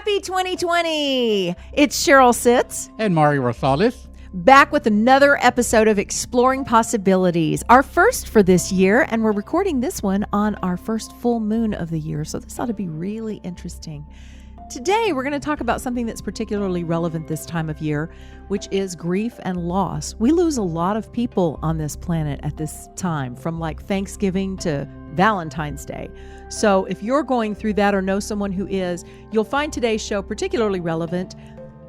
Happy 2020! It's Cheryl Sitz. And Mario Rosales. Back with another episode of Exploring Possibilities, our first for this year, and we're recording this one on our first full moon of the year, so this ought to be really interesting. Today, we're going to talk about something that's particularly relevant this time of year, which is grief and loss. We lose a lot of people on this planet at this time, from like Thanksgiving to Valentine's Day. So if you're going through that or know someone who is, you'll find today's show particularly relevant.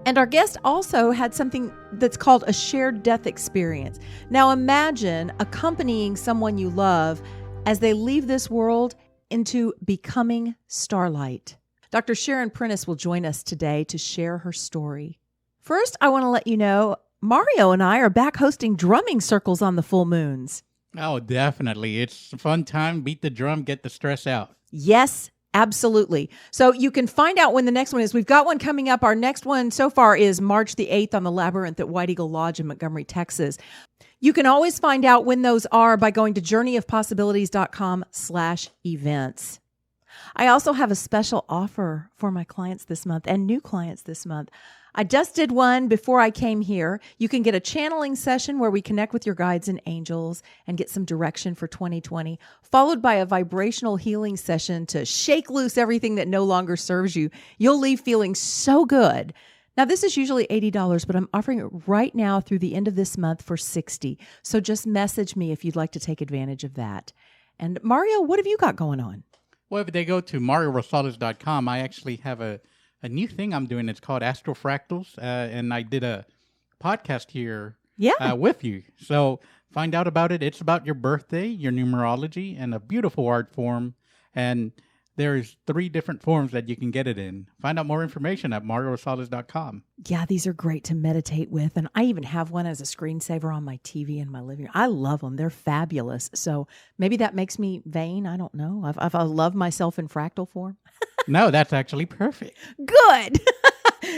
And our guest also had something that's called a shared death experience. Now imagine accompanying someone you love as they leave this world into becoming starlight. Dr. Sharon Prentice will join us today to share her story. First, I want to let you know, Mario and I are back hosting drumming circles on the full moons. Oh, definitely. It's a fun time. Beat the drum, get the stress out. Yes, absolutely. So you can find out when the next one is. We've got one coming up. Our next one so far is March the 8th on the Labyrinth at White Eagle Lodge in Montgomery, Texas. You can always find out when those are by going to journeyofpossibilities.com/events. I also have a special offer for my clients this month and new clients this month. I just did one before I came here. You can get a channeling session where we connect with your guides and angels and get some direction for 2020, followed by a vibrational healing session to shake loose everything that no longer serves you. You'll leave feeling so good. Now, this is usually $80, but I'm offering it right now through the end of this month for $60. So just message me if you'd like to take advantage of that. And Mario, what have you got going on? Well, if they go to mariorosales.com, I actually have a new thing I'm doing. It's called Astrofractals, and I did a podcast here with you. So find out about it. It's about your birthday, your numerology, and a beautiful art form. And there's 3 different forms that you can get it in. Find out more information at mariorosales.com. Yeah, these are great to meditate with. And I even have one as a screensaver on my TV in my living room. I love them. They're fabulous. So maybe that makes me vain. I don't know. I love myself in fractal form. No, that's actually perfect. Good.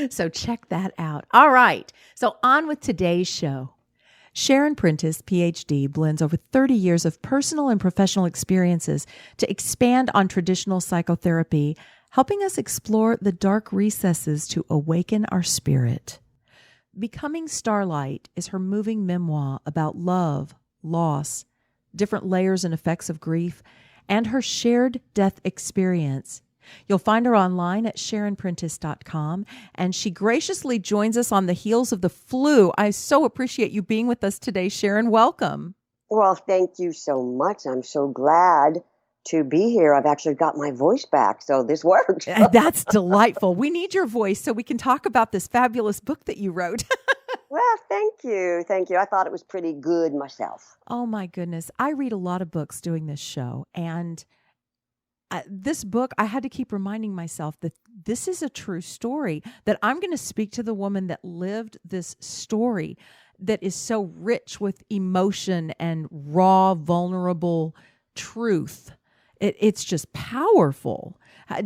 So check that out. All right. So on with today's show. Sharon Prentice, PhD, blends over 30 years of personal and professional experiences to expand on traditional psychotherapy, helping us explore the dark recesses to awaken our spirit. Becoming Starlight is her moving memoir about love, loss, different layers and effects of grief, and her shared death experience. You'll find her online at SharonPrentice.com, and she graciously joins us on the heels of the flu. I so appreciate you being with us today, Sharon. Welcome. Well, thank you so much. I'm so glad to be here. I've actually got my voice back, so this works. That's delightful. We need your voice so we can talk about this fabulous book that you wrote. Well, thank you. Thank you. I thought it was pretty good myself. Oh, my goodness. I read a lot of books doing this show, and this book, I had to keep reminding myself that this is a true story, that I'm going to speak to the woman that lived this story that is so rich with emotion and raw, vulnerable truth. It's just powerful.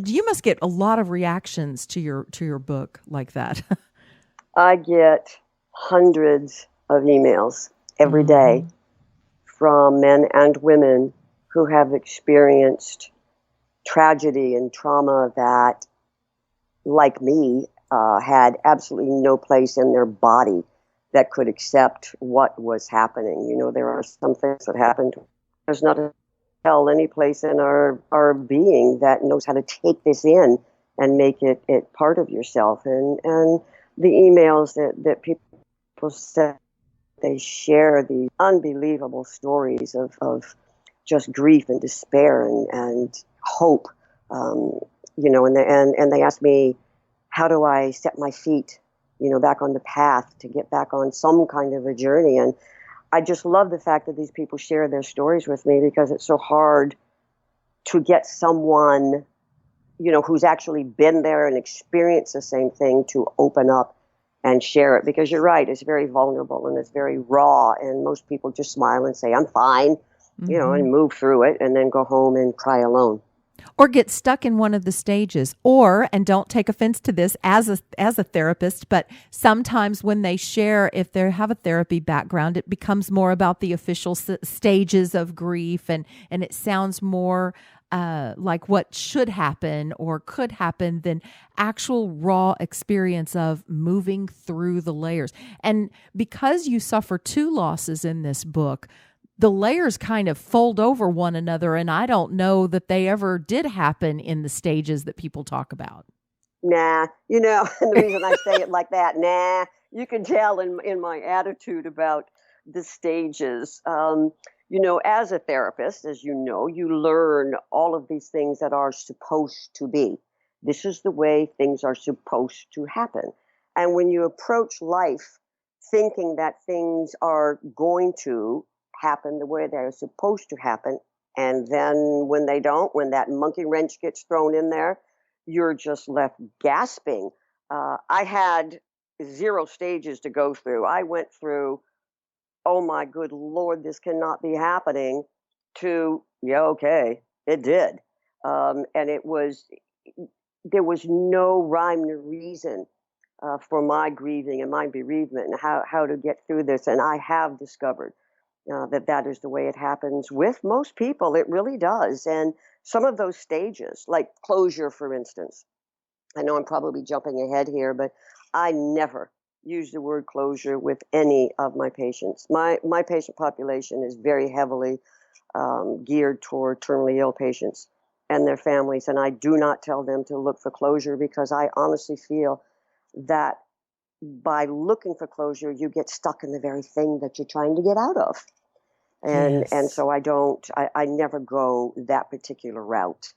You must get a lot of reactions to your book like that. I get hundreds of emails every day from men and women who have experienced tragedy and trauma that, like me, had absolutely no place in their body that could accept what was happening. You know, there are some things that happened. There's not a cell any place in our being that knows how to take this in and make it part of yourself. And the emails that people send, they share these unbelievable stories of just grief and despair and hope, and they ask me, how do I set my feet, back on the path to get back on some kind of a journey? And I just love the fact that these people share their stories with me, because it's so hard to get someone, who's actually been there and experienced the same thing to open up and share it. Because you're right, it's very vulnerable and it's very raw, and most people just smile and say, I'm fine, and move through it and then go home and cry alone. Or get stuck in one of the stages, and don't take offense to this as a therapist, but sometimes when they share, if they have a therapy background, it becomes more about the official stages of grief, and it sounds more like what should happen or could happen than actual raw experience of moving through the layers. And because you suffer two losses in this book, the layers kind of fold over one another, and I don't know that they ever did happen in the stages that people talk about. Nah, and the reason I say it like that, nah, you can tell in my attitude about the stages. As a therapist, as you know, you learn all of these things that are supposed to be. This is the way things are supposed to happen. And when you approach life thinking that things are going to happen the way they're supposed to happen, and then when they don't, when that monkey wrench gets thrown in there, you're just left gasping. I had 0 stages to go through. I went through, oh my good Lord, this cannot be happening, to, yeah, okay, it did. And there was no rhyme or reason for my grieving and my bereavement and how to get through this. And I have discovered that is the way it happens with most people. It really does. And some of those stages, like closure, for instance, I know I'm probably jumping ahead here, but I never use the word closure with any of my patients. My patient population is very heavily geared toward terminally ill patients and their families, and I do not tell them to look for closure, because I honestly feel that by looking for closure, you get stuck in the very thing that you're trying to get out of. And so I never go that particular route.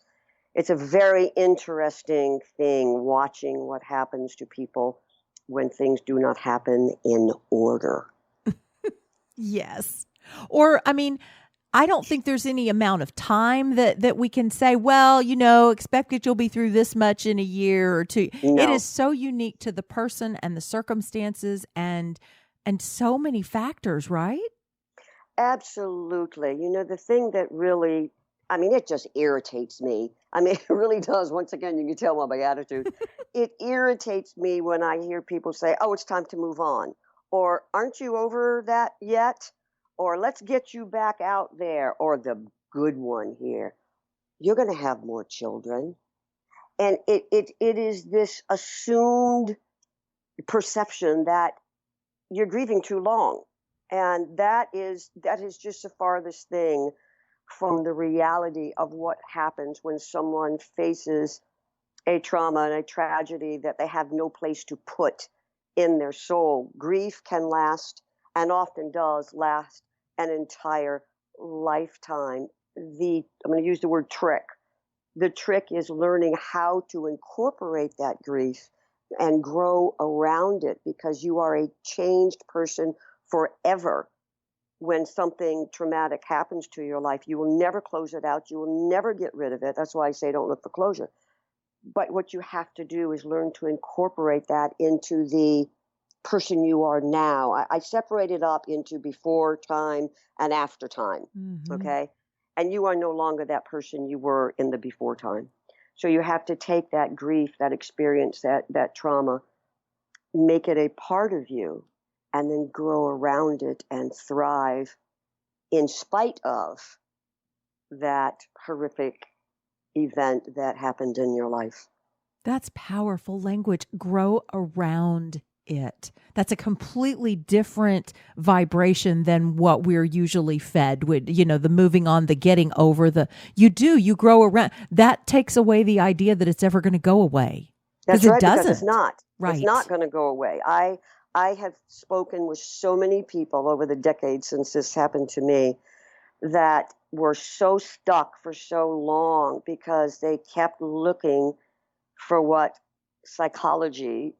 It's a very interesting thing watching what happens to people when things do not happen in order. Yes. Or, I mean, I don't think there's any amount of time that we can say, well, expect that you'll be through this much in a year or two. No. It is so unique to the person and the circumstances and so many factors, right? Absolutely. The thing that really, it just irritates me. It really does. Once again, you can tell by my attitude. It irritates me when I hear people say, oh, it's time to move on. Or, aren't you over that yet? Or, let's get you back out there. Or, the good one here, you're going to have more children. And it is this assumed perception that you're grieving too long. And that is just the farthest thing from the reality of what happens when someone faces a trauma and a tragedy that they have no place to put in their soul. Grief can last, and often does last, an entire lifetime. I'm going to use the word trick. The trick is learning how to incorporate that grief and grow around it, because you are a changed person forever. When something traumatic happens to your life, you will never close it out. You will never get rid of it. That's why I say don't look for closure. But what you have to do is learn to incorporate that into the person you are now. I separate it up into before time and after time. Mm-hmm. Okay. And you are no longer that person you were in the before time. So you have to take that grief, that experience, that trauma, make it a part of you, and then grow around it and thrive in spite of that horrific event that happened in your life. That's powerful language. Grow around it. That's a completely different vibration than what we're usually fed with, the moving on, the getting over, you grow around. That takes away the idea that it's ever going to go away. That's right, it doesn't. Because it's not. Right. It's not going to go away. I have spoken with so many people over the decades since this happened to me that were so stuck for so long because they kept looking for what psychology,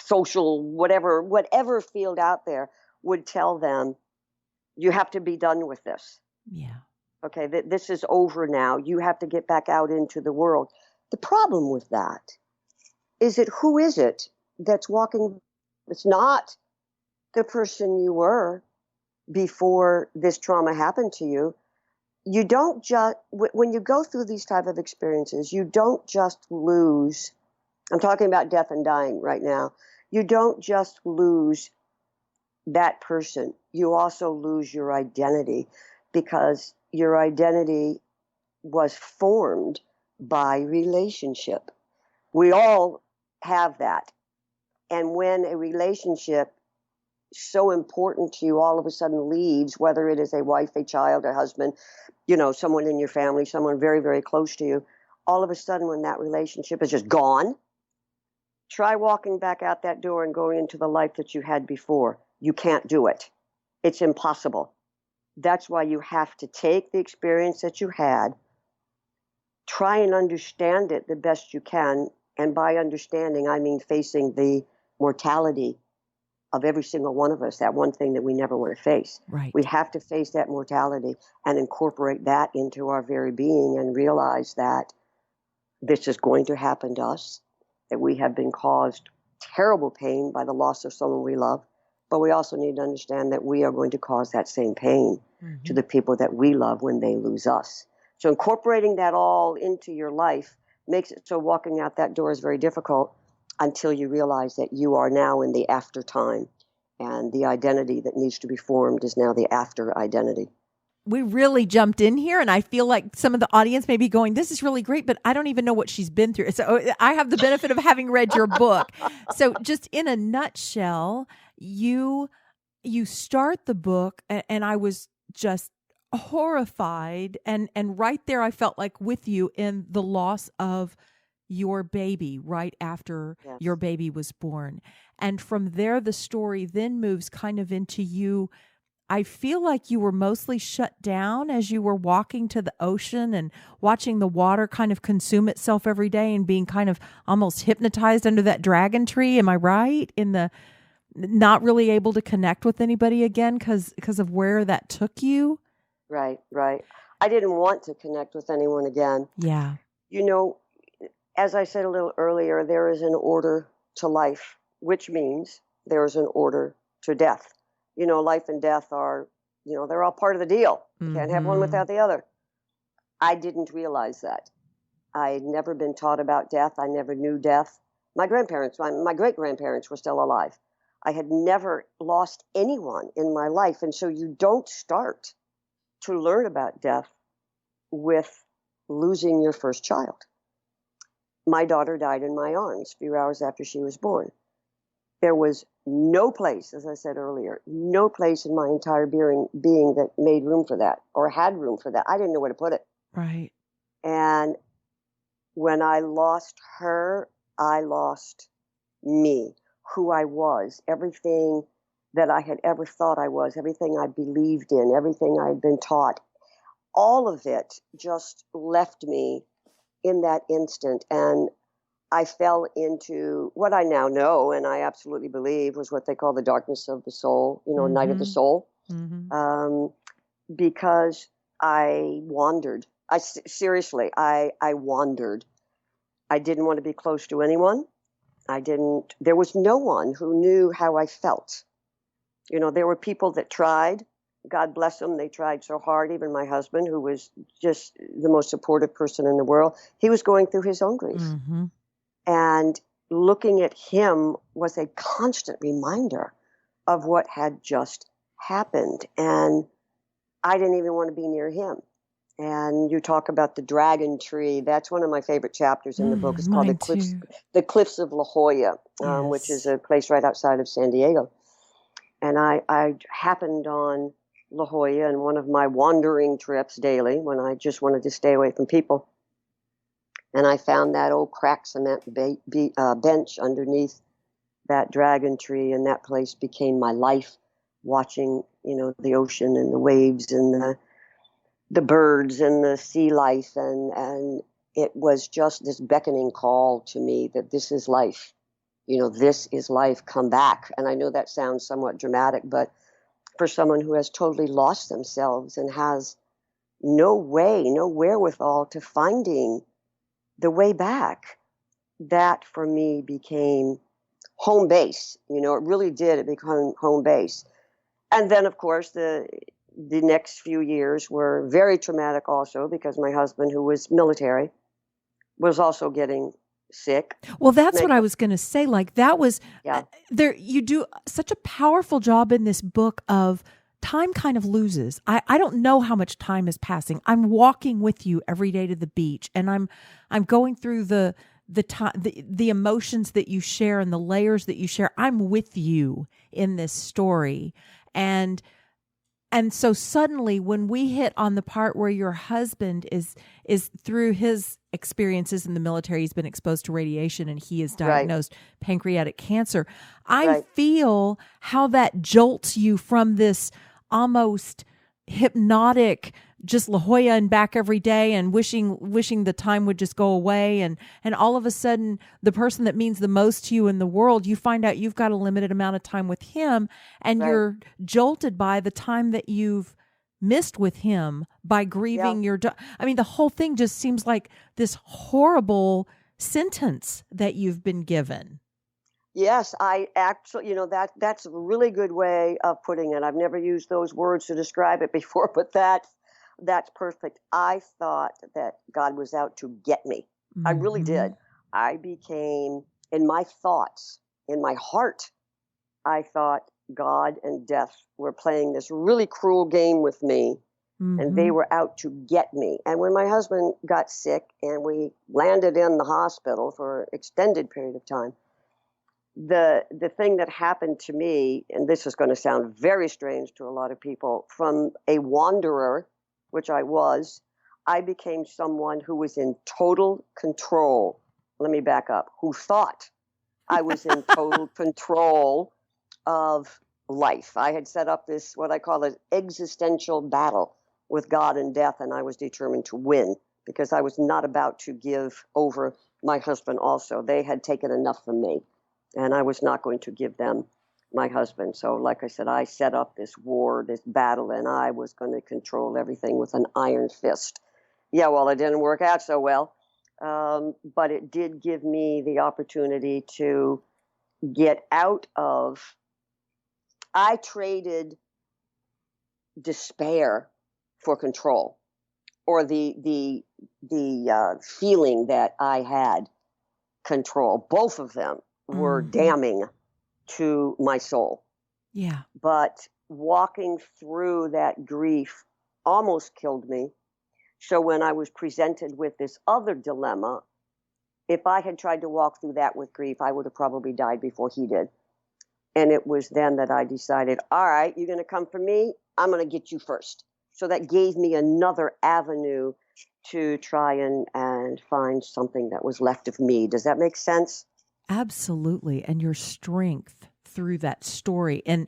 social, whatever field out there would tell them, you have to be done with this. Yeah. Okay, this is over now. You have to get back out into the world. The problem with that is that who is it that's walking? It's not the person you were before this trauma happened to you. You don't just, when you go through these type of experiences, you don't just lose. I'm talking about death and dying right now. You don't just lose that person. You also lose your identity, because your identity was formed by relationship. We all have that. And when a relationship so important to you all of a sudden leaves, whether it is a wife, a child, a husband, someone in your family, someone very, very close to you, all of a sudden when that relationship is just gone, try walking back out that door and going into the life that you had before. You can't do it. It's impossible. That's why you have to take the experience that you had, try and understand it the best you can. And by understanding, I mean facing the mortality of every single one of us, that one thing that we never want to face. Right. We have to face that mortality and incorporate that into our very being and realize that this is going to happen to us, that we have been caused terrible pain by the loss of someone we love. But we also need to understand that we are going to cause that same pain to the people that we love when they lose us. So incorporating that all into your life makes it so walking out that door is very difficult until you realize that you are now in the after time, and the identity that needs to be formed is now the after identity. We really jumped in here, and I feel like some of the audience may be going, this is really great, but I don't even know what she's been through. So I have the benefit of having read your book. So just in a nutshell, you start the book, and I was just horrified, and right there I felt like with you in the loss of your baby right after your baby was born. And from there, the story then moves kind of into you. I feel like you were mostly shut down as you were walking to the ocean and watching the water kind of consume itself every day and being kind of almost hypnotized under that dragon tree. Am I right? In the not really able to connect with anybody again because of where that took you? Right. I didn't want to connect with anyone again. Yeah. As I said a little earlier, there is an order to life, which means there is an order to death. Life and death are, they're all part of the deal. You can't have one without the other. I didn't realize that. I had never been taught about death. I never knew death. My grandparents, my great-grandparents were still alive. I had never lost anyone in my life. And so you don't start to learn about death with losing your first child. My daughter died in my arms a few hours after she was born. There was no place, as I said earlier, no place in my entire being that made room for that or had room for that. I didn't know where to put it. Right. And when I lost her, I lost me, who I was, everything that I had ever thought I was, everything I believed in, everything I had been taught. All of it just left me in that instant. And I fell into what I now know, and I absolutely believe was what they call the darkness of the soul, night of the soul, because I wandered. Seriously, I wandered. I didn't want to be close to anyone. There was no one who knew how I felt. There were people that tried. God bless them. They tried so hard. Even my husband, who was just the most supportive person in the world, he was going through his own grief. And looking at him was a constant reminder of what had just happened. And I didn't even want to be near him. And you talk about the dragon tree. That's one of my favorite chapters in the book. It's called the Cliffs of La Jolla, which is a place right outside of San Diego. And I happened on La Jolla in one of my wandering trips daily when I just wanted to stay away from people. And I found that old cracked cement bench underneath that dragon tree, and that place became my life, watching, the ocean and the waves and the birds and the sea life. And it was just this beckoning call to me that this is life. This is life, come back. And I know that sounds somewhat dramatic, but for someone who has totally lost themselves and has no wherewithal to finding the way back, that for me became home base. It really did. It became home base. And then, of course, the next few years were very traumatic also, because my husband, who was military, was also getting sick. Well, that's what I was going to say. Like that was there. You do such a powerful job in this book of time kind of loses. I don't know how much time is passing. I'm walking with you every day to the beach, and I'm going through the emotions that you share and the layers that you share. I'm with you in this story. And so suddenly when we hit on the part where your husband is through his experiences in the military, he's been exposed to radiation and he is diagnosed pancreatic cancer. I feel how that jolts you from this almost hypnotic, just La Jolla and back every day and wishing the time would just go away. And all of a sudden, the person that means the most to you in the world, you find out you've got a limited amount of time with him, and you're jolted by the time that you've missed with him by grieving your I mean, the whole thing just seems like this horrible sentence that you've been given. Yes, I actually, that's a really good way of putting it. I've never used those words to describe it before, but that's perfect. I thought that God was out to get me. I really did. I became, in my thoughts, in my heart, I thought God and death were playing this really cruel game with me, and they were out to get me. And when my husband got sick and we landed in the hospital for an extended period of time, the thing that happened to me, and this is going to sound very strange to a lot of people, from a wanderer, which I was, I became someone who was in total control. Let me back up. Who thought I was in total control of life. I had set up this, what I call an existential battle with God and death, and I was determined to win because I was not about to give over my husband also. They had taken enough from me, and I was not going to give them my husband. So like I said, I set up this war, this battle, and I was going to control everything with an iron fist. Yeah, well, it didn't work out so well, but it did give me the opportunity to get out of, I traded despair for control, or the feeling that I had control. Both of them were damning to my soul. Yeah. But walking through that grief almost killed me. So when I was presented with this other dilemma, if I had tried to walk through that with grief, I would have probably died before he did. And it was then that I decided, all right, you're going to come for me, I'm going to get you first. So that gave me another avenue to try and find something that was left of me. Does that make sense? Absolutely. And your strength through that story. And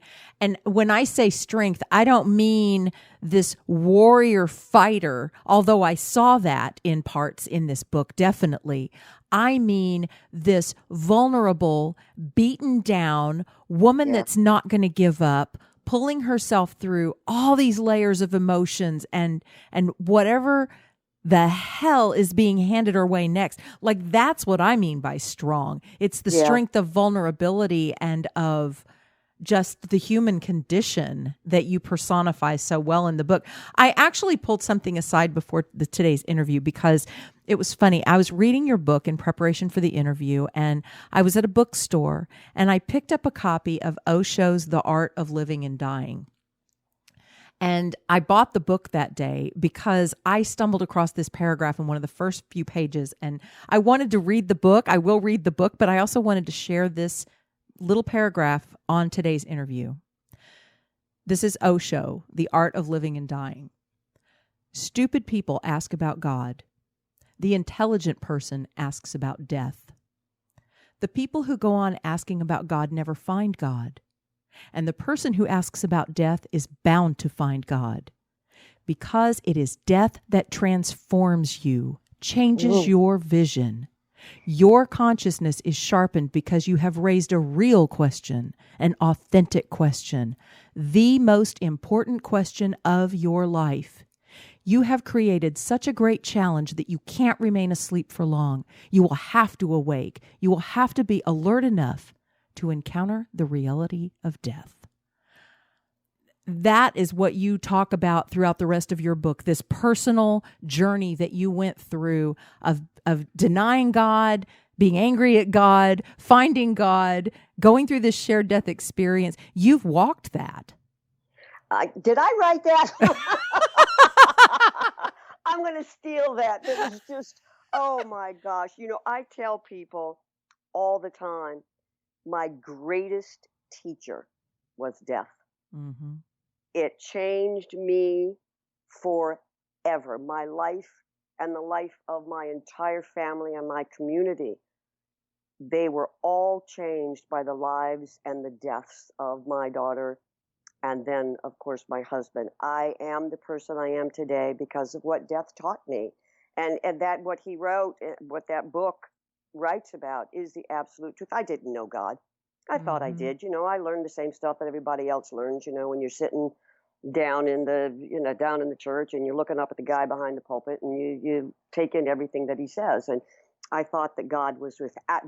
when I say strength, I don't mean this warrior fighter, although I saw that in parts in this book, definitely. I mean this vulnerable, beaten down woman that's not going to give up, pulling herself through all these layers of emotions and whatever the hell is being handed her way next. Like, that's what I mean by strong. It's the strength of vulnerability and of just the human condition that you personify so well in the book. I actually pulled something aside before today's interview because it was funny. I was reading your book in preparation for the interview, and I was at a bookstore, and I picked up a copy of Osho's The Art of Living and Dying. And I bought the book that day because I stumbled across this paragraph in one of the first few pages, and I wanted to read the book. I will read the book, but I also wanted to share this little paragraph on today's interview. This is Osho, The Art of Living and Dying. Stupid people ask about God. The intelligent person asks about death. The people who go on asking about God never find God. And the person who asks about death is bound to find God, because it is death that transforms you, changes your vision. Your consciousness is sharpened because you have raised a real question, an authentic question, the most important question of your life. You have created such a great challenge that you can't remain asleep for long. You will have to awake. You will have to be alert enough to encounter the reality of death. That is what you talk about throughout the rest of your book, this personal journey that you went through of denying God, being angry at God, finding God, going through this shared death experience. You've walked that. Did I write that? I'm going to steal that. That was just, oh my gosh. I tell people all the time, my greatest teacher was death. Mm-hmm. It changed me forever. My life and the life of my entire family and my community, they were all changed by the lives and the deaths of my daughter and then, of course, my husband. I am the person I am today because of what death taught me. And that what he wrote, what that book writes about is the absolute truth. I didn't know God. I thought I did. I learned the same stuff that everybody else learns, when you're sitting down in the church and you're looking up at the guy behind the pulpit and you take in everything that he says. And I thought that God was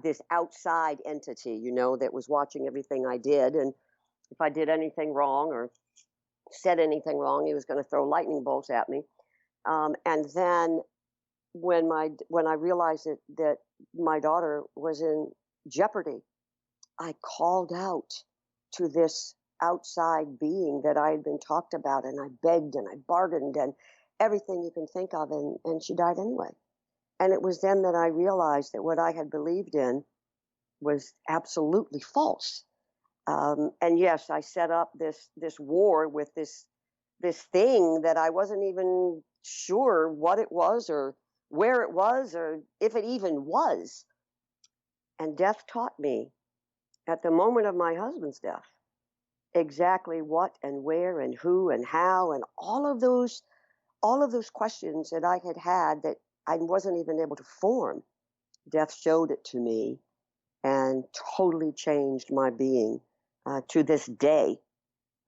this outside entity, that was watching everything I did. And if I did anything wrong or said anything wrong, he was going to throw lightning bolts at me. And then when I realized that my daughter was in jeopardy, I called out to this outside being that I had been talked about, and I begged and I bargained and everything you can think of, and she died anyway. And it was then that I realized that what I had believed in was absolutely false. And yes, I set up this war with this thing that I wasn't even sure what it was or where it was or if it even was. And death taught me at the moment of my husband's death exactly what and where and who and how and all of those questions that I had that I wasn't even able to form. Death showed it to me and totally changed my being. To this day,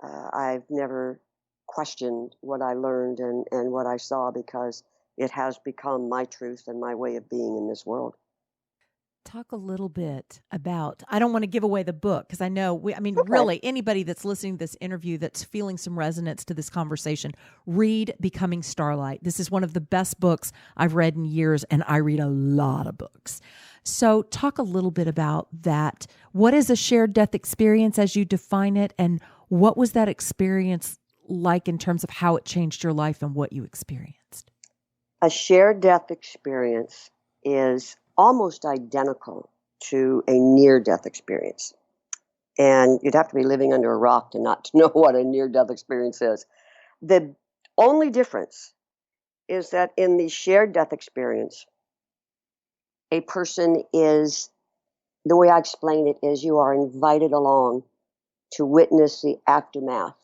I've never questioned what I learned and what I saw because it has become my truth and my way of being in this world. Talk a little bit about, I don't want to give away the book because I know, really, anybody that's listening to this interview that's feeling some resonance to this conversation, read Becoming Starlight. This is one of the best books I've read in years, and I read a lot of books. So talk a little bit about that. What is a shared death experience as you define it, and what was that experience like in terms of how it changed your life and what you experienced? A shared death experience is almost identical to a near-death experience. And you'd have to be living under a rock to not know what a near-death experience is. The only difference is that in the shared death experience, a person is, the way I explain it is you are invited along to witness the aftermath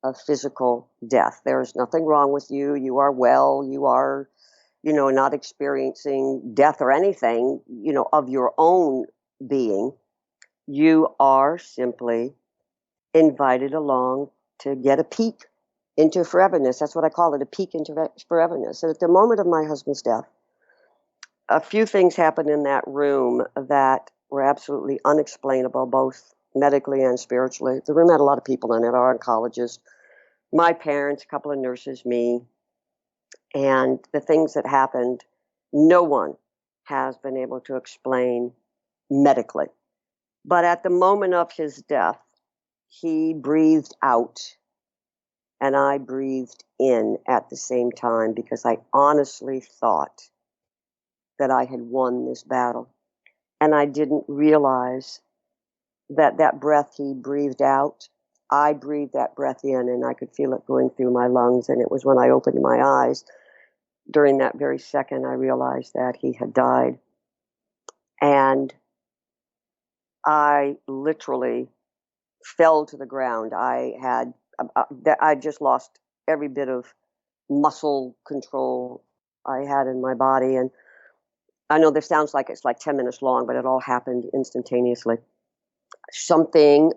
of physical death. There is nothing wrong with you. You are well. You are not experiencing death or anything, of your own being. You are simply invited along to get a peek into foreverness. That's what I call it, a peek into foreverness. And at the moment of my husband's death, a few things happened in that room that were absolutely unexplainable, both medically and spiritually. The room had a lot of people in it, our oncologist, my parents, a couple of nurses, me. And the things that happened, no one has been able to explain medically. But at the moment of his death, he breathed out and I breathed in at the same time because I honestly thought that I had won this battle. And I didn't realize that breath he breathed out, I breathed that breath in and I could feel it going through my lungs. And it was when I opened my eyes, during that very second, I realized that he had died. And I literally fell to the ground. I just lost every bit of muscle control I had in my body. And I know this sounds like it's like 10 minutes long, but it all happened instantaneously.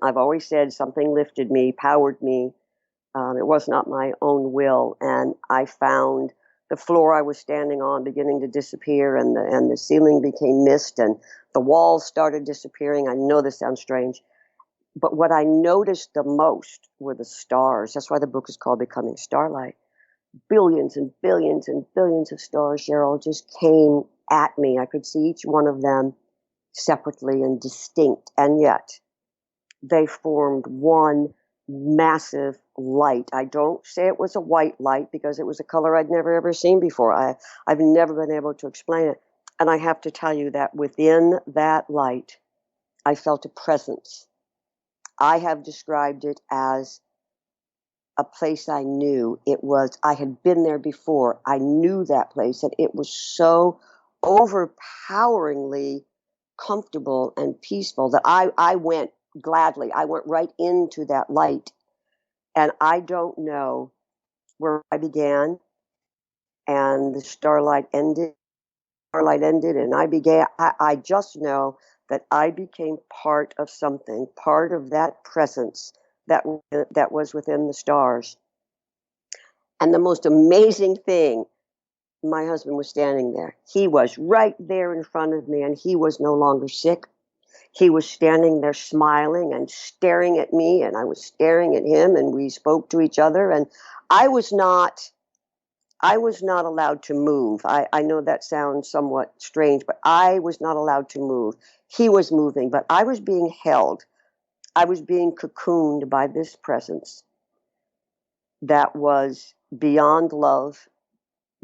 I've always said, something lifted me, powered me. It was not my own will. And I found the floor I was standing on beginning to disappear, and the ceiling became mist, and the walls started disappearing. I know this sounds strange, but what I noticed the most were the stars. That's why the book is called Becoming Starlight. Billions and billions and billions of stars, Cheryl, just came at me. I could see each one of them separately and distinct, and yet they formed one massive light. I don't say it was a white light because it was a color I'd never ever seen before. I've never been able to explain it. And I have to tell you that within that light, I felt a presence. I have described it as a place I knew. I had been there before. I knew that place, and it was so overpoweringly comfortable and peaceful that I went gladly. I went right into that light. And I don't know where I began and the starlight ended. And I just know that I became part of something, part of that presence that was within the stars. And the most amazing thing, my husband was standing there. He was right there in front of me, and he was no longer sick. He was standing there smiling and staring at me, and I was staring at him, and we spoke to each other. And I was not allowed to move. I know that sounds somewhat strange, but I was not allowed to move. He was moving, but I was being held. I was being cocooned by this presence that was beyond love,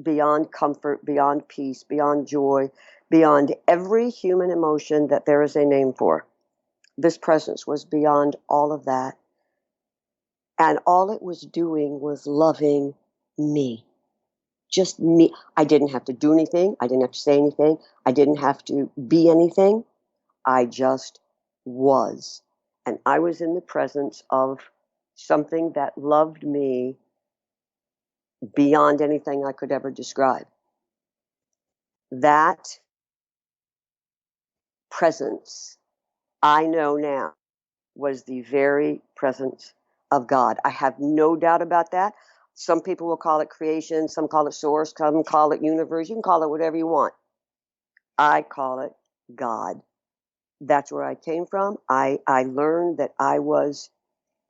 beyond comfort, beyond peace, beyond joy, beyond every human emotion that there is a name for. This presence was beyond all of that. And all it was doing was loving me. Just me. I didn't have to do anything. I didn't have to say anything. I didn't have to be anything. I just was. And I was in the presence of something that loved me beyond anything I could ever describe. That presence, I know now, was the very presence of God. I have no doubt about that. Some people will call it creation, some call it source, some call it universe. You can call it whatever you want. I call it God. That's where I came from. I learned that I was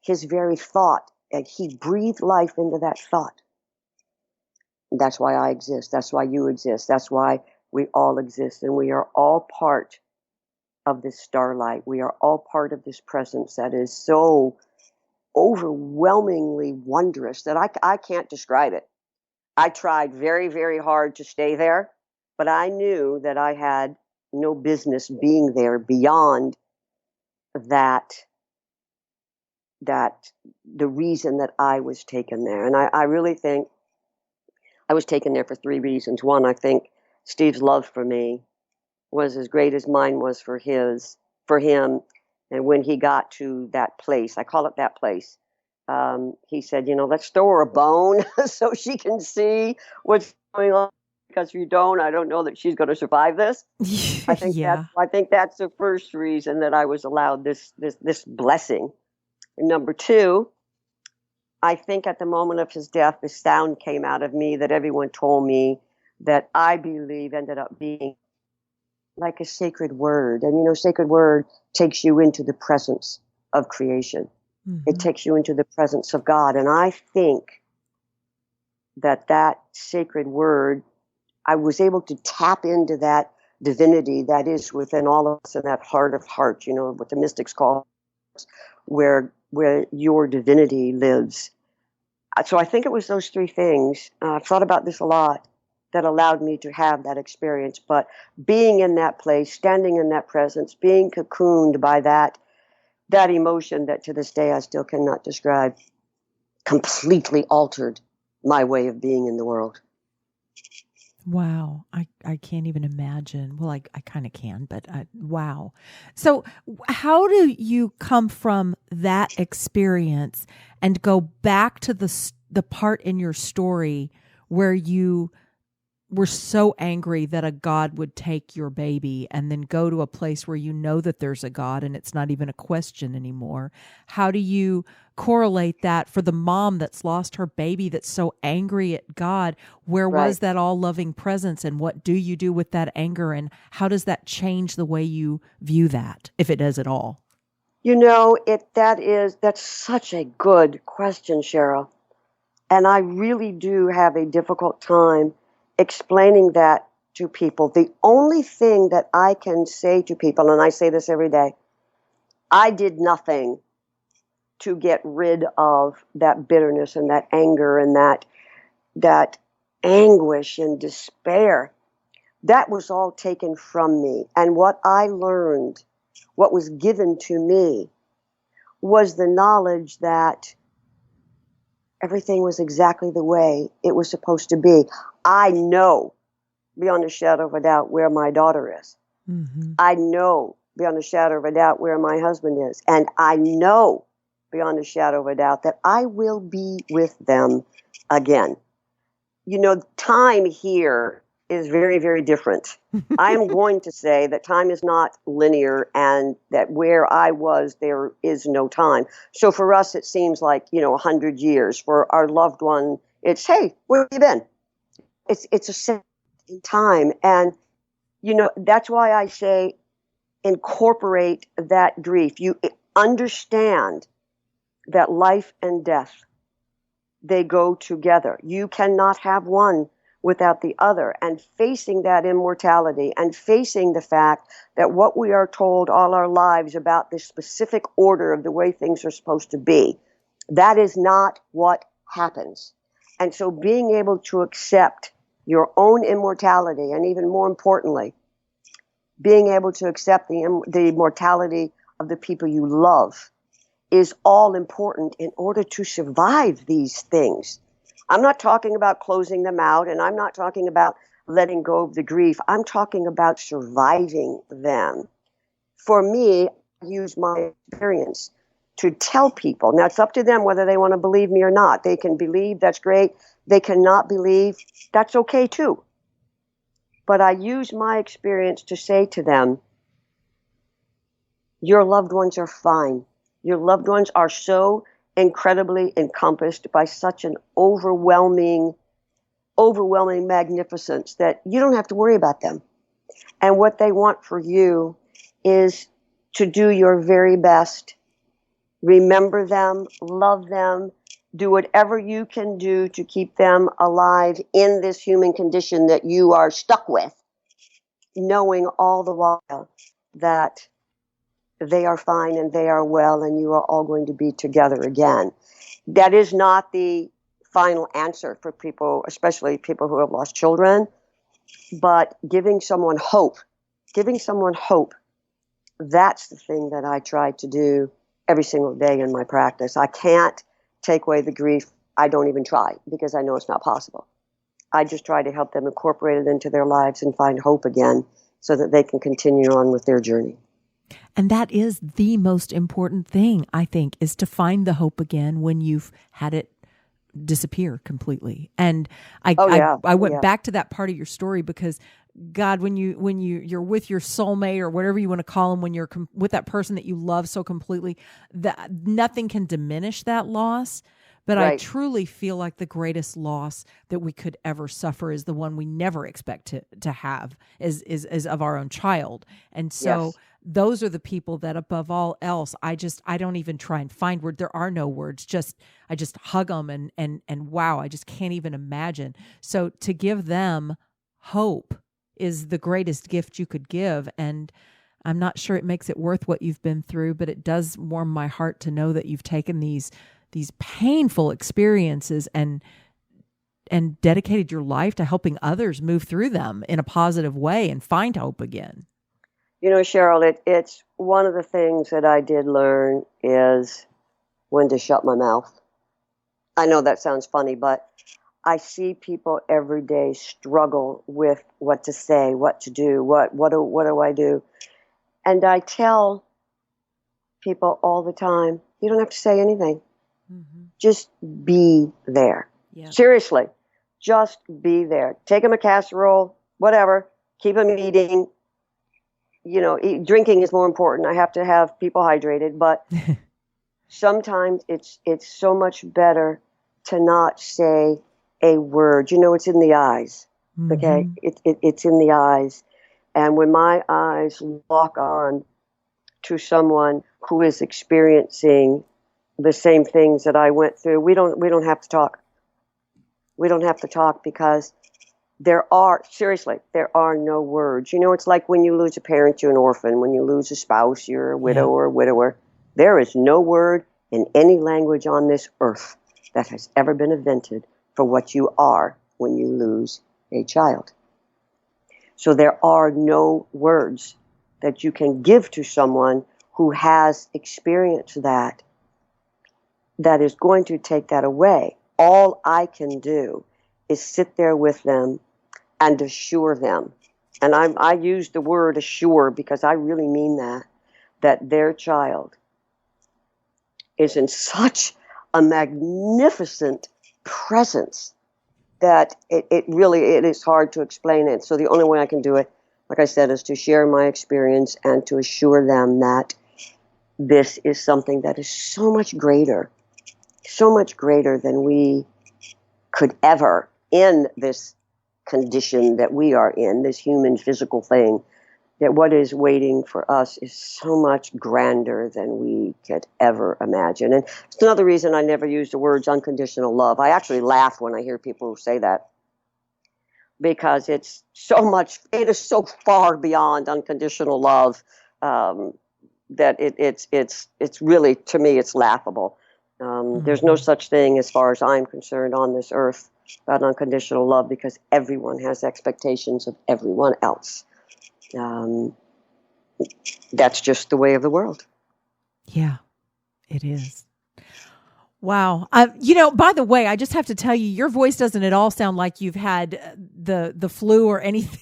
his very thought, and he breathed life into that thought. And that's why I exist. That's why you exist. That's why we all exist. And we are all part of this starlight. We are all part of this presence that is so overwhelmingly wondrous that I can't describe it. I tried very, very hard to stay there, but I knew that I had no business being there beyond that the reason that I was taken there. And I really think I was taken there for three reasons. One, I think Steve's love for me was as great as mine was for him. And when he got to that place, I call it that place, he said, let's throw her a bone so she can see what's going on. Because if you don't, I don't know that she's going to survive this. I think that's the first reason that I was allowed this blessing. And number two, I think at the moment of his death, the sound came out of me that everyone told me that I believe ended up being like a sacred word. And, sacred word takes you into the presence of creation. Mm-hmm. It takes you into the presence of God. And I think that sacred word, I was able to tap into that divinity that is within all of us in that heart of hearts, what the mystics call where your divinity lives. So I think it was those three things. I've thought about this a lot that allowed me to have that experience. But being in that place, standing in that presence, being cocooned by that emotion that to this day I still cannot describe, completely altered my way of being in the world. Wow. I can't even imagine. Well, I kind of can, but wow. So how do you come from that experience and go back to the part in your story where you were so angry that a God would take your baby, and then go to a place where you know that there's a God and it's not even a question anymore? How do you correlate that for the mom that's lost her baby, that's so angry at God? Where was that all loving presence, and what do you do with that anger, and how does that change the way you view that, if it does at all? That's such a good question, Cheryl. And I really do have a difficult time explaining that to people. The only thing that I can say to people, and I say this every day, I did nothing to get rid of that bitterness and that anger and that anguish and despair. That was all taken from me. And what I learned, what was given to me, was the knowledge that everything was exactly the way it was supposed to be. I know beyond a shadow of a doubt where my daughter is. Mm-hmm. I know beyond a shadow of a doubt where my husband is. And I know beyond a shadow of a doubt that I will be with them again. You know, time here is very, very different. I am going to say that time is not linear and that where I was, there is no time. So for us, it seems like, 100 years. For our loved one, it's, hey, where have you been? It's a second in time. And, that's why I say incorporate that grief. You understand that life and death, they go together. You cannot have one without the other. And facing that immortality and facing the fact that what we are told all our lives about this specific order of the way things are supposed to be, that is not what happens. And so being able to accept your own immortality, and even more importantly, being able to accept the mortality of the people you love, is all important in order to survive these things. I'm not talking about closing them out, and I'm not talking about letting go of the grief. I'm talking about surviving them. For me, I use my experience to tell people. Now, it's up to them whether they want to believe me or not. They can believe, that's great. They cannot believe, that's okay too. But I use my experience to say to them, your loved ones are fine. Your loved ones are so incredibly encompassed by such an overwhelming magnificence that you don't have to worry about them. And what they want for you is to do your very best. Remember them, love them, do whatever you can do to keep them alive in this human condition that you are stuck with, knowing all the while that they are fine and they are well and you are all going to be together again. That is not the final answer for people, especially people who have lost children, but giving someone hope, that's the thing that I try to do every single day in my practice. I can't take away the grief. I don't even try because I know it's not possible. I just try to help them incorporate it into their lives and find hope again so that they can continue on with their journey. And that is the most important thing, I think, is to find the hope again when you've had it disappear completely. And I went back to that part of your story because God, when you're with your soulmate or whatever you want to call them, when you're with that person that you love so completely, that nothing can diminish that loss. But right. I truly feel like the greatest loss that we could ever suffer is the one we never expect to have is of our own child. And so yes. Those are the people that above all else, I don't even try and find words. There are no words. I just hug them and wow, I just can't even imagine. So to give them hope is the greatest gift you could give. And I'm not sure it makes it worth what you've been through, but it does warm my heart to know that you've taken these painful experiences and dedicated your life to helping others move through them in a positive way and find hope again. Cheryl, it's one of the things that I did learn is when to shut my mouth. I know that sounds funny, but I see people every day struggle with what to say, what to do, what do I do? And I tell people all the time, you don't have to say anything. Mm-hmm. Just be there. Yep. Seriously, just be there. Take them a casserole, whatever. Keep them eating. Drinking is more important. I have to have people hydrated, but sometimes it's so much better to not say a word. It's in the eyes. Mm-hmm. Okay, it's in the eyes, and when my eyes lock on to someone who is experiencing the same things that I went through, we don't have to talk. We don't have to talk because there are no words. It's like when you lose a parent, you're an orphan. When you lose a spouse, you're a widow or a widower. There is no word in any language on this earth that has ever been invented for what you are when you lose a child. So there are no words that you can give to someone who has experienced that is going to take that away. All I can do is sit there with them and assure them. And I use the word assure because I really mean that their child is in such a magnificent presence that it really is hard to explain it. So the only way I can do it, like I said, is to share my experience and to assure them that this is something that is so much greater than we could ever, in this condition that we are in, this human physical thing, that what is waiting for us is so much grander than we could ever imagine. And it's another reason I never use the words unconditional love. I actually laugh when I hear people who say that, because it is so far beyond unconditional love, that it's really, to me, it's laughable. There's no such thing, as far as I'm concerned, on this earth about unconditional love, because everyone has expectations of everyone else. That's just the way of the world. Yeah, it is. Wow. By the way, I just have to tell you, your voice doesn't at all sound like you've had the flu or anything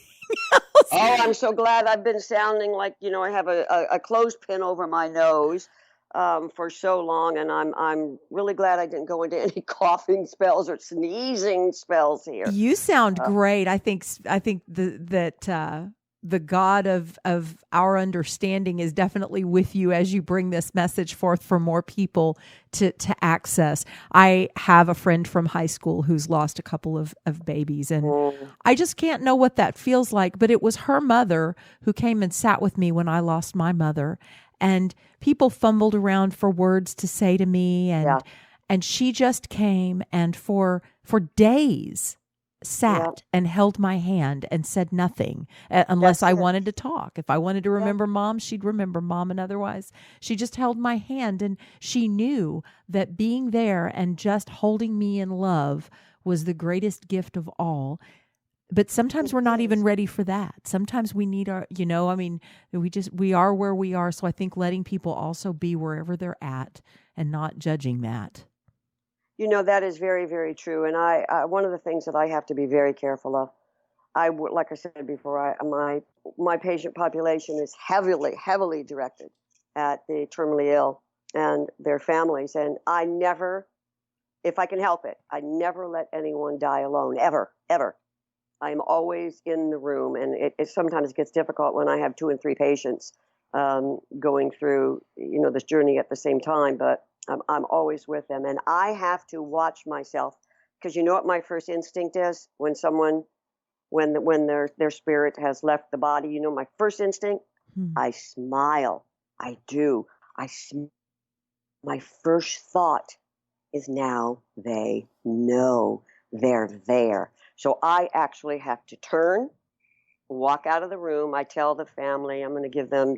else. Oh, I'm so glad. I've been sounding like, I have a clothespin over my nose for so long, and I'm really glad I didn't go into any coughing spells or sneezing spells here. You sound great. I think that the God of our understanding is definitely with you as you bring this message forth for more people to access. I have a friend from high school who's lost a couple of babies, and I just can't know what that feels like. But it was her mother who came and sat with me when I lost my mother, and people fumbled around for words to say to me, and she just came and for days sat and held my hand and said nothing unless I wanted to talk. If I wanted to remember mom, she'd remember mom, and otherwise she just held my hand, and she knew that being there and just holding me in love was the greatest gift of all. But sometimes we're not even ready for that. Sometimes we need we are where we are. So I think letting people also be wherever they're at and not judging that. That is very, very true. And I one of the things that I have to be very careful of, like I said before, my patient population is heavily directed at the terminally ill and their families. And I never, if I can help it, I never let anyone die alone, ever. I'm always in the room. And it sometimes gets difficult when I have 2 and 3 patients going through, this journey at the same time. But I'm always with them, and I have to watch myself, because you know what my first instinct is when their spirit has left the body. My first instinct, I smile. I do. My first thought is, now they know they're there. So I actually have to turn, walk out of the room. I tell the family I'm going to give them,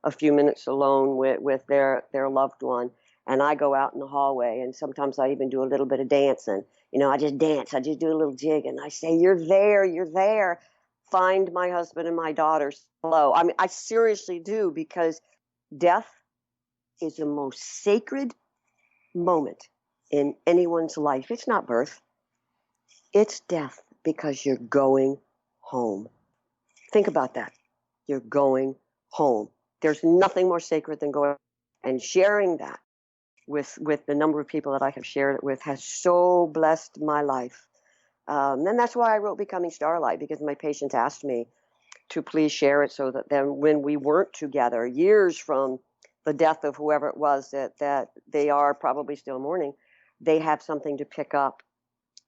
a few minutes alone with their loved one. And I go out in the hallway, and sometimes I even do a little bit of dancing. I just dance. I just do a little jig, and I say, "You're there. You're there." Find my husband and my daughters. Hello. I mean, I seriously do, because death is the most sacred moment in anyone's life. It's not birth. It's death, because you're going home. Think about that. You're going home. There's nothing more sacred than going, and sharing that with the number of people that I have shared it with has so blessed my life. And that's why I wrote Becoming Starlight, because my patients asked me to please share it, so that then when we weren't together, years from the death of whoever it was that they are probably still mourning, they have something to pick up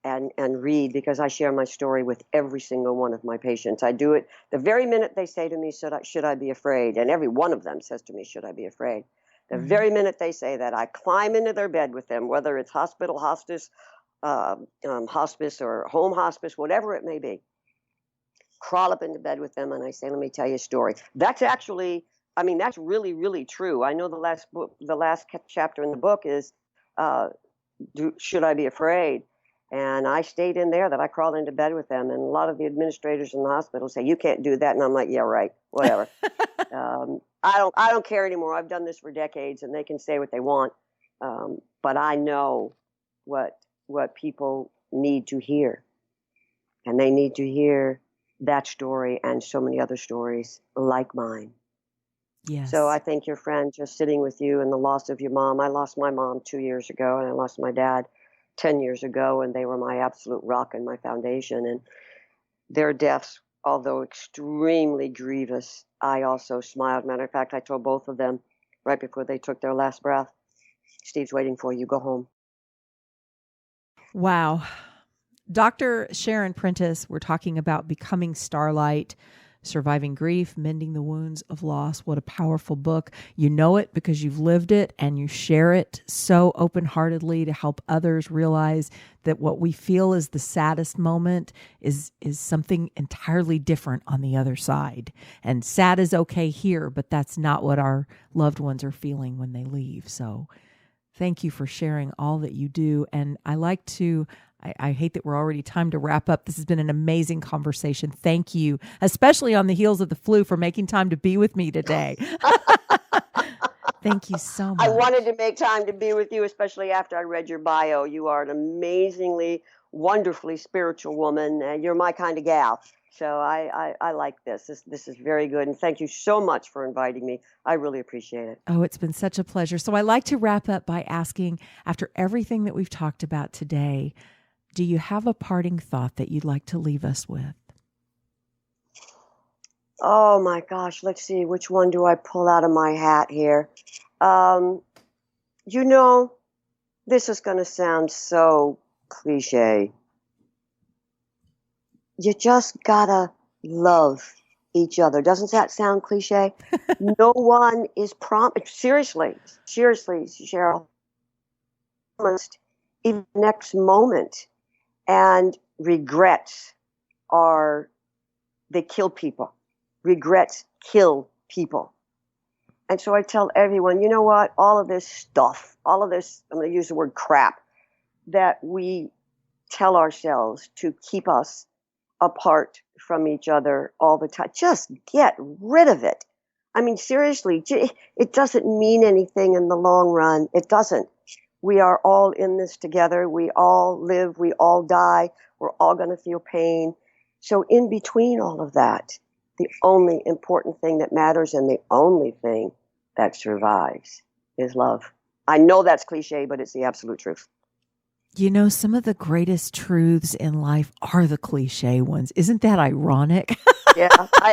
and read, because I share my story with every single one of my patients. I do it the very minute they say to me, should I be afraid? And every one of them says to me, should I be afraid? The very minute they say that, I climb into their bed with them, whether it's hospital, hospice, hospice, or home hospice, whatever it may be. Crawl up into bed with them, and I say, let me tell you a story. That's actually I mean, that's really, really true. I know the last chapter in the book is, should I be afraid? And I stayed in there, that I crawled into bed with them. And a lot of the administrators in the hospital say, you can't do that. And I'm like, yeah, right, whatever. I don't care anymore. I've done this for decades, and they can say what they want. But I know what people need to hear. And they need to hear that story and so many other stories like mine. Yes. So I think your friend just sitting with you and the loss of your mom. I lost my mom 2 years ago, and I lost my dad 10 years ago, and they were my absolute rock and my foundation. And their deaths, although extremely grievous, I also smiled. Matter of fact, I told both of them right before they took their last breath, Steve's waiting for you. Go home. Wow. Dr. Sharon Prentice, we're talking about Becoming Starlight, Surviving Grief, Mending the Wounds of Loss. What a powerful book. You know it because you've lived it, and you share it so open-heartedly to help others realize that what we feel is the saddest moment is something entirely different on the other side. And sad is okay here, but that's not what our loved ones are feeling when they leave. So thank you for sharing all that you do. And I hate that we're already time to wrap up. This has been an amazing conversation. Thank you, especially on the heels of the flu, for making time to be with me today. Thank you so much. I wanted to make time to be with you, especially after I read your bio. You are an amazingly, wonderfully spiritual woman. You're my kind of gal. So I like this. This is very good. And thank you so much for inviting me. I really appreciate it. Oh, it's been such a pleasure. So I like to wrap up by asking, after everything that we've talked about today, do you have a parting thought that you'd like to leave us with? Oh my gosh, let's see. Which one do I pull out of my hat here? This is going to sound so cliche. You just gotta love each other. Doesn't that sound cliche? No one is seriously, Cheryl, promised even next moment. And regrets they kill people. Regrets kill people. And so I tell everyone, you know what? All of this stuff, all of this, I'm going to use the word crap, that we tell ourselves to keep us apart from each other all the time. Just get rid of it. I mean, seriously, it doesn't mean anything in the long run. It doesn't. We are all in this together. We all live. We all die. We're all going to feel pain. So in between all of that, the only important thing that matters and the only thing that survives is love. I know that's cliche, but it's the absolute truth. You know, some of the greatest truths in life are the cliche ones. Isn't that ironic? Yeah,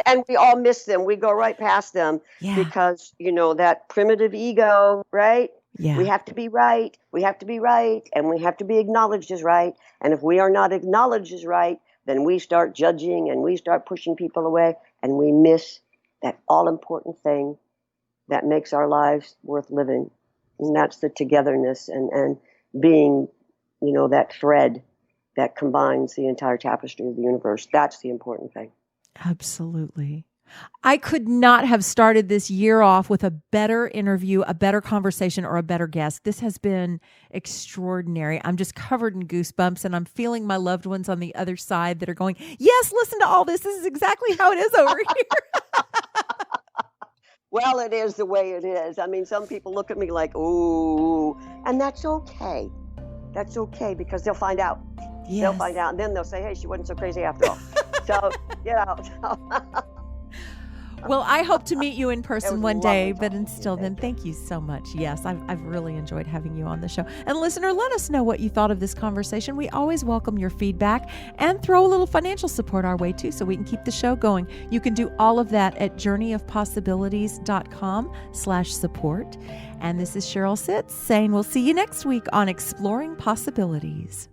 and we all miss them. We go right past them because, that primitive ego, right? Yeah. We have to be right. We have to be right. And we have to be acknowledged as right. And if we are not acknowledged as right, then we start judging and we start pushing people away. And we miss that all-important thing that makes our lives worth living. And that's the togetherness and being, that thread that combines the entire tapestry of the universe. That's the important thing. Absolutely. I could not have started this year off with a better interview, a better conversation, or a better guest. This has been extraordinary. I'm just covered in goosebumps, and I'm feeling my loved ones on the other side that are going, yes, listen to all this. This is exactly how it is over here. Well, it is the way it is. I mean, some people look at me like, ooh, and that's okay. That's okay, because they'll find out. Yes. They'll find out, and then they'll say, hey, she wasn't so crazy after all. So. Well, I hope to meet you in person one day, but until then, you. Thank you so much. Yes, I've really enjoyed having you on the show. And listener, let us know what you thought of this conversation. We always welcome your feedback, and throw a little financial support our way too, so we can keep the show going. You can do all of that at journeyofpossibilities.com/support. And this is Cheryl Sitz saying we'll see you next week on Exploring Possibilities.